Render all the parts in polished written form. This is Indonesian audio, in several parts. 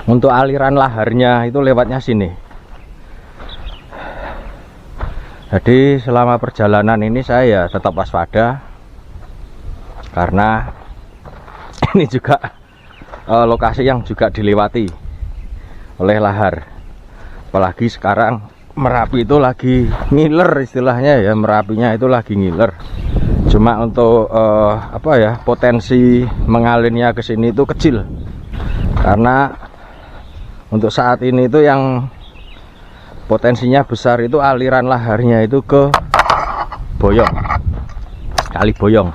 Untuk aliran laharnya itu lewatnya sini. Jadi selama perjalanan ini saya tetap waspada, karena ini juga lokasi yang juga dilewati oleh lahar. Apalagi sekarang Merapi itu lagi ngiler istilahnya ya, Merapinya itu lagi ngiler. Cuma untuk potensi mengalirnya ke sini itu kecil, karena untuk saat ini itu yang potensinya besar itu aliran laharnya itu ke Boyong, Kali Boyong.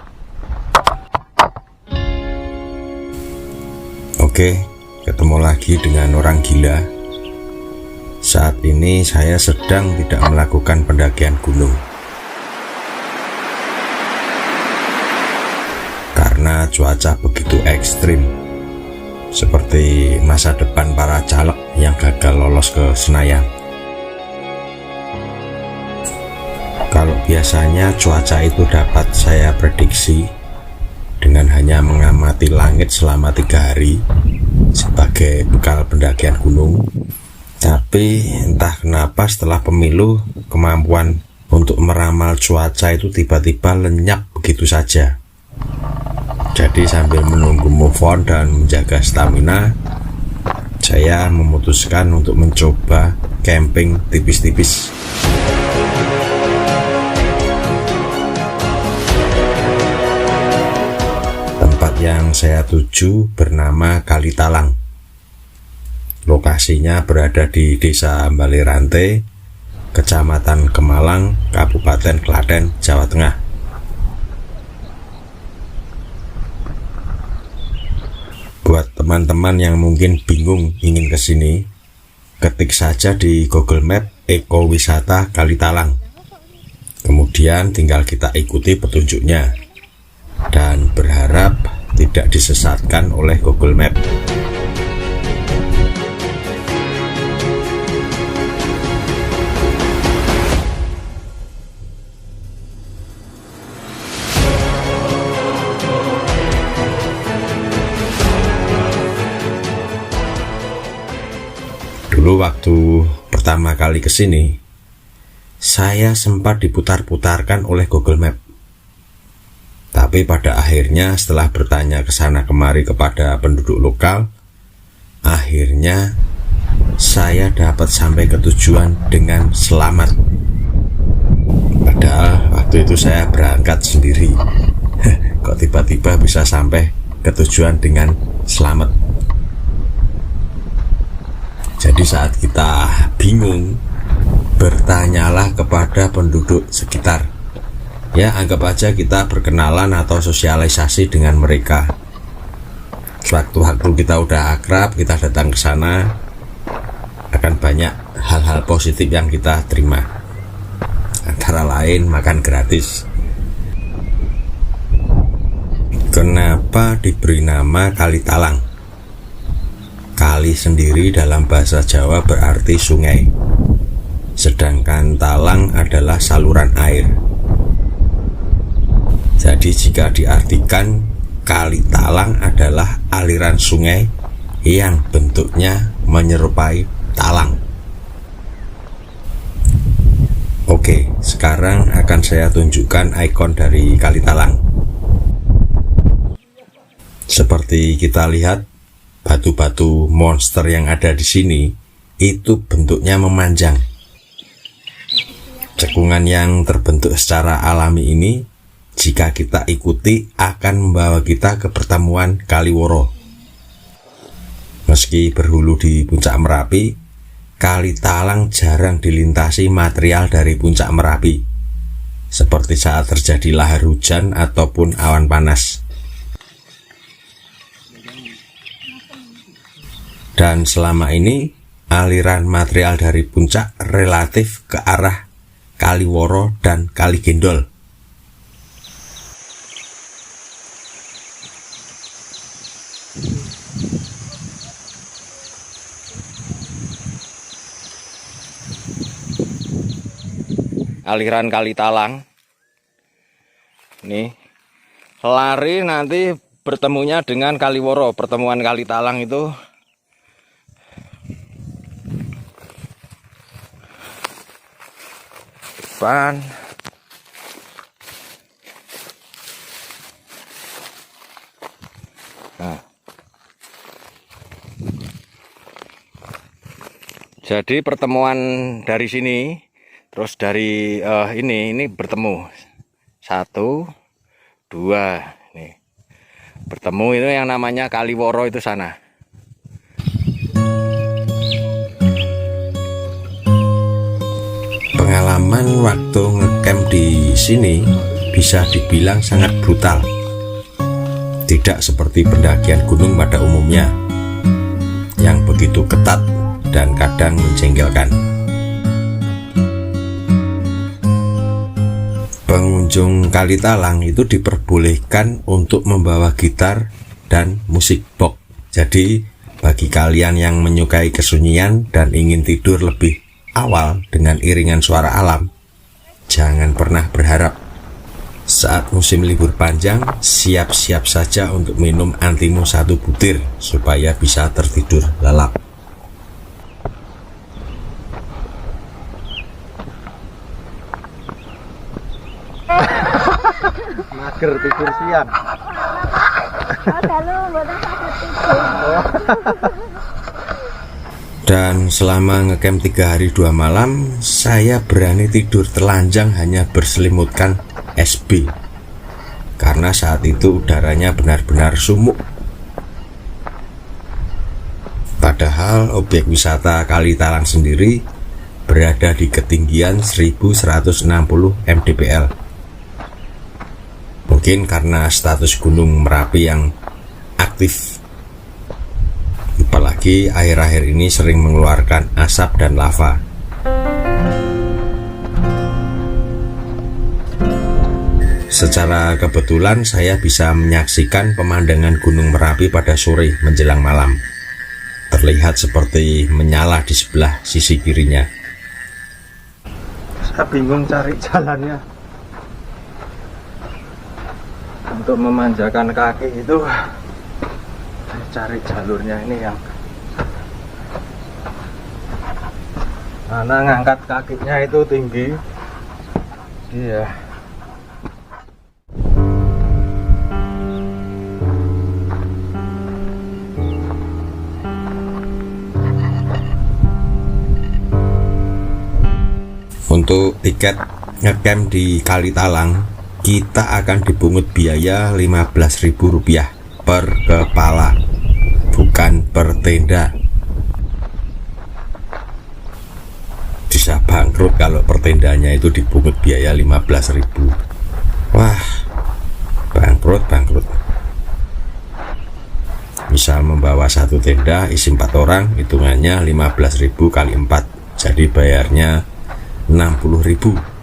Oke, ketemu lagi dengan orang gila. Saat ini saya sedang tidak melakukan pendakian gunung, karena cuaca begitu ekstrim, seperti masa depan para caleg yang gagal lolos ke Senayan. Kalau biasanya cuaca itu dapat saya prediksi dengan hanya mengamati langit selama 3 hari sebagai bekal pendakian gunung, tapi entah kenapa setelah pemilu kemampuan untuk meramal cuaca itu tiba-tiba lenyap begitu saja. Jadi sambil menunggu move on dan menjaga stamina, saya memutuskan untuk mencoba camping tipis-tipis. Tempat yang saya tuju bernama Kali Talang. Lokasinya berada di Desa Balirante, Kecamatan Kemalang, Kabupaten Klaten, Jawa Tengah. Buat teman-teman yang mungkin bingung ingin ke sini, ketik saja di Google Map Ekowisata Kali Talang. Kemudian tinggal kita ikuti petunjuknya dan berharap tidak disesatkan oleh Google Map. Dulu waktu pertama kali kesini, saya sempat diputar-putarkan oleh Google Map. Tapi pada akhirnya setelah bertanya ke sana kemari kepada penduduk lokal, akhirnya saya dapat sampai ke tujuan dengan selamat. Padahal waktu itu saya berangkat sendiri. Kok tiba-tiba bisa sampai ke tujuan dengan selamat? Jadi saat kita bingung, bertanyalah kepada penduduk sekitar. Ya, anggap aja kita berkenalan atau sosialisasi dengan mereka. Sewaktu-waktu kita udah akrab, kita datang ke sana, akan banyak hal-hal positif yang kita terima. Antara lain makan gratis. Kenapa diberi nama Kali Talang? Kali sendiri dalam bahasa Jawa berarti sungai, sedangkan talang adalah saluran air. Jadi jika diartikan, Kali Talang adalah aliran sungai yang bentuknya menyerupai talang. Oke, sekarang akan saya tunjukkan ikon dari Kali Talang. Seperti kita lihat, batu-batu monster yang ada di sini itu bentuknya memanjang. Cekungan yang terbentuk secara alami ini, jika kita ikuti, akan membawa kita ke pertemuan Kaliworo. Meski berhulu di puncak Merapi, Kali Talang jarang dilintasi material dari puncak Merapi, seperti saat terjadi lahar hujan ataupun awan panas. Dan selama ini aliran material dari puncak relatif ke arah Kaliworo dan Kali Gendol. Aliran Kali Talang nih lari nanti bertemunya dengan Kaliworo. Pertemuan Kali Talang itu depan. Nah. Jadi pertemuan dari sini, terus dari ini bertemu 1, 2, nih bertemu itu yang namanya Kaliworo itu sana. Pengalaman waktu ngecamp di sini bisa dibilang sangat brutal. Tidak seperti pendakian gunung pada umumnya yang begitu ketat dan kadang menjengkelkan. Pengunjung Kalitalang itu diperbolehkan untuk membawa gitar dan musik box. Jadi bagi kalian yang menyukai kesunyian dan ingin tidur lebih awal dengan iringan suara alam, jangan pernah berharap. Saat musim libur panjang, siap-siap saja untuk minum antimu 1 butir supaya bisa tertidur lelap. Mager tidur siang. Dan selama ngecamp 3 hari 2 malam, saya berani tidur telanjang hanya berselimutkan SB. Karena saat itu udaranya benar-benar sumuk. Padahal objek wisata Kalitalang sendiri berada di ketinggian 1160 mdpl. Mungkin karena status gunung Merapi yang aktif, apalagi akhir-akhir ini sering mengeluarkan asap dan lava. Secara kebetulan saya bisa menyaksikan pemandangan Gunung Merapi pada sore menjelang malam. Terlihat seperti menyala di sebelah sisi kirinya. Saya bingung cari jalannya. Untuk memanjakan kaki itu saya cari jalurnya ini yang mana ngangkat kakinya itu tinggi. Iya. Untuk tiket ngecamp di Kalitalang, kita akan dipungut biaya Rp15.000 per kepala, bukan per tenda. Bisa bangkrut kalau per tendanya itu dipungut biaya 15.000. Wah, bangkrut. Misal membawa 1 tenda isi 4 orang, hitungannya 15.000 kali 4, jadi bayarnya 60.000.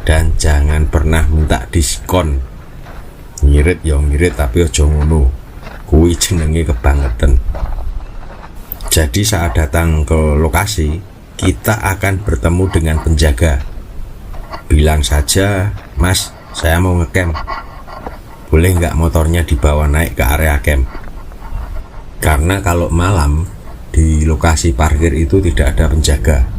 Dan jangan pernah minta diskon. Ngirit ya ngirit, tapi ojo ngono, kuwi jenenge kebangetan. Jadi saat datang ke lokasi, kita akan bertemu dengan penjaga. Bilang saja, "Mas, saya mau ngecamp, boleh nggak motornya dibawa naik ke area camp?" Karena kalau malam di lokasi parkir itu tidak ada penjaga.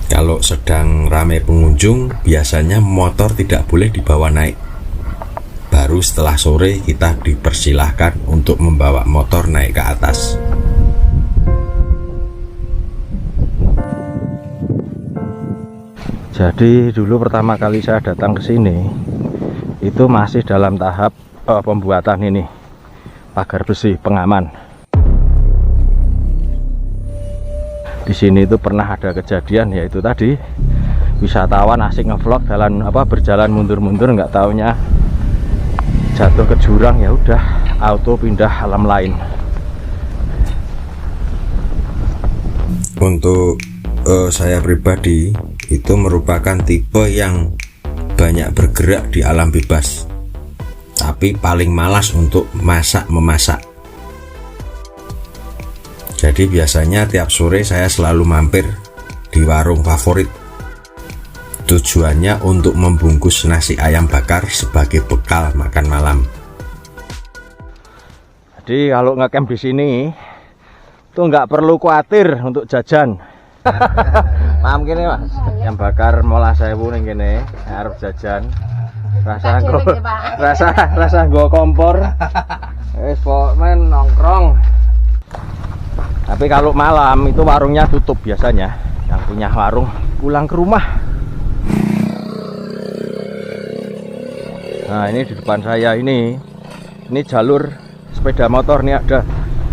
Kalau sedang ramai pengunjung, biasanya motor tidak boleh dibawa naik. Baru setelah sore kita dipersilahkan untuk membawa motor naik ke atas. Jadi dulu pertama kali saya datang ke sini itu masih dalam tahap pembuatan ini pagar besi pengaman. Di sini itu pernah ada kejadian, yaitu tadi wisatawan asik ngevlog berjalan mundur-mundur, nggak taunya jatuh ke jurang, ya udah auto pindah alam lain. Untuk saya pribadi itu merupakan tipe yang banyak bergerak di alam bebas, tapi paling malas untuk memasak. Jadi biasanya tiap sore saya selalu mampir di warung favorit. Tujuannya untuk membungkus nasi ayam bakar sebagai bekal makan malam. Jadi kalau ngecamp di sini tuh nggak perlu khawatir untuk jajan. Paham kene Mas, yang bakar mola 1000 ning kene, arep jajan. Rasa nggo kompor. Wis pokoknya nongkrong. Tapi kalau malam itu warungnya tutup biasanya. Yang punya warung pulang ke rumah. Nah, ini di depan saya ini jalur sepeda motor nih ada.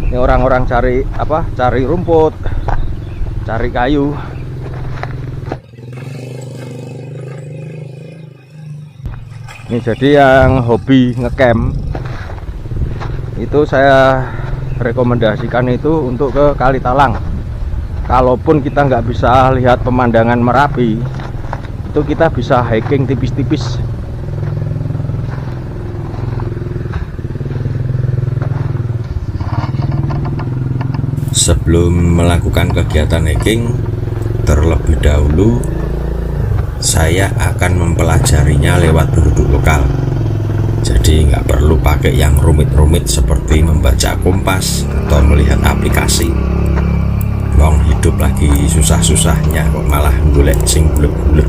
Ini orang-orang cari apa? Cari rumput, cari kayu. Ini jadi yang hobi ngecamp itu saya rekomendasikan itu untuk ke Kalitalang. Kalaupun kita nggak bisa lihat pemandangan Merapi, itu kita bisa hiking tipis-tipis. Sebelum melakukan kegiatan hiking, terlebih dahulu saya akan mempelajarinya lewat penduduk lokal. Jadi nggak perlu pakai yang rumit-rumit seperti membaca kompas atau melihat aplikasi. Wong hidup lagi susah-susahnya kok malah golek sing bulet-bulet.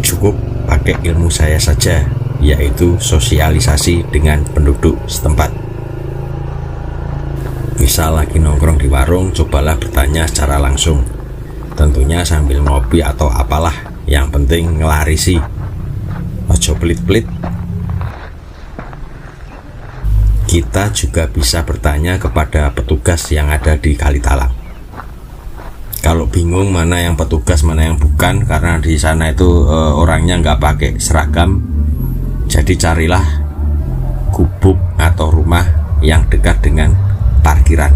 Cukup pakai ilmu saya saja, yaitu sosialisasi dengan penduduk setempat. Misal lagi nongkrong di warung, cobalah bertanya secara langsung. Tentunya sambil ngopi atau apalah, yang penting ngelarisi. Ojo pelit-pelit. Kita juga bisa bertanya kepada petugas yang ada di Kalitalang. Kalau bingung mana yang petugas, mana yang bukan, karena di sana itu orangnya nggak pakai seragam, jadi carilah gubuk atau rumah yang dekat dengan parkiran.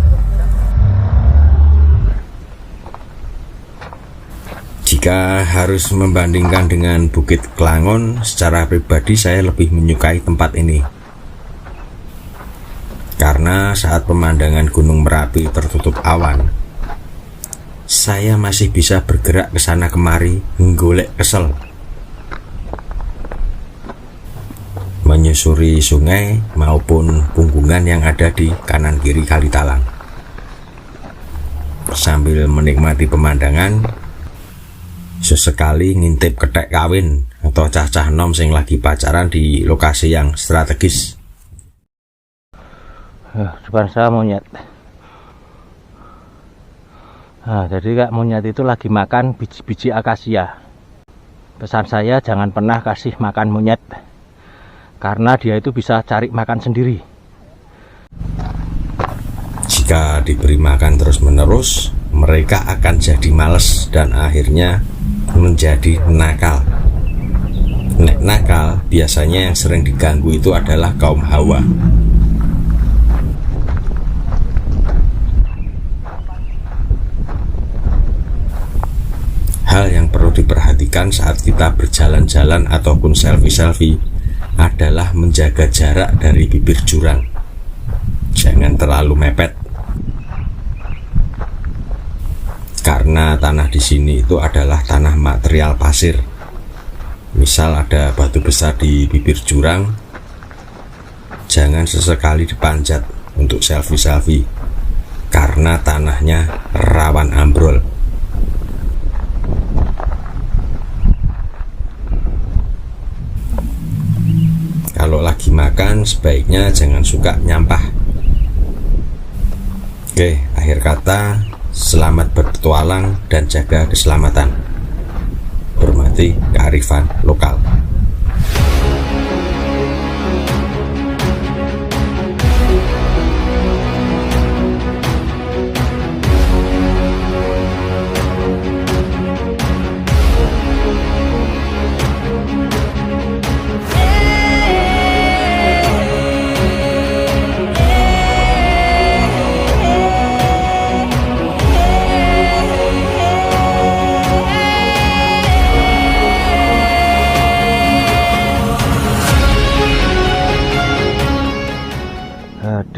Jika harus membandingkan dengan Bukit Kelangon, secara pribadi saya lebih menyukai tempat ini. Karena saat pemandangan Gunung Merapi tertutup awan, saya masih bisa bergerak ke sana kemari menggolek kesel. Menyusuri sungai maupun punggungan yang ada di kanan kiri Kalitalang. Sambil menikmati pemandangan, sesekali ngintip ketek kawin atau cah-cah nom sing lagi pacaran di lokasi yang strategis. Depan saya monyet. Nah, jadi Kak, monyet itu lagi makan biji-biji akasia. Pesan saya jangan pernah kasih makan monyet, karena dia itu bisa cari makan sendiri. Jika diberi makan terus-menerus, mereka akan jadi males dan akhirnya menjadi nakal. Nek nakal, biasanya yang sering diganggu itu adalah kaum Hawa. Hal yang perlu diperhatikan saat kita berjalan-jalan ataupun selfie-selfie adalah menjaga jarak dari bibir jurang. Jangan terlalu mepet. Karena tanah di sini itu adalah tanah material pasir. Misal ada batu besar di bibir jurang, jangan sesekali dipanjat untuk selfie-selfie, karena tanahnya rawan ambrol. Kalau lagi makan, sebaiknya jangan suka nyampah. Oke, akhir kata, selamat berpetualang dan jaga keselamatan. Hormati kearifan lokal.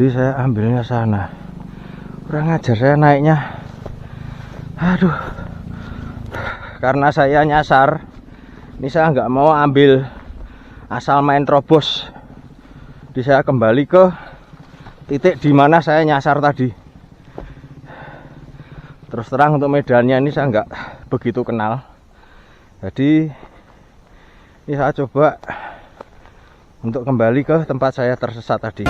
Jadi saya ambilnya sana. Kurang ajar saya naiknya. Aduh. Karena saya nyasar. Ini saya nggak mau ambil asal main terobos. Jadi saya kembali ke titik di mana saya nyasar tadi. Terus terang untuk medannya ini saya nggak begitu kenal. Jadi ini saya coba untuk kembali ke tempat saya tersesat tadi.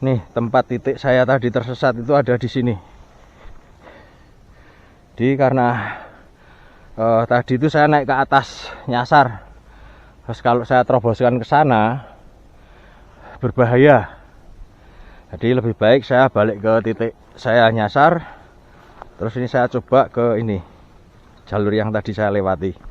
Nih, tempat titik saya tadi tersesat itu ada di sini. Jadi karena tadi itu saya naik ke atas nyasar. Terus kalau saya teroboskan ke sana berbahaya. Jadi lebih baik saya balik ke titik saya nyasar. Terus ini saya coba ke ini, jalur yang tadi saya lewati.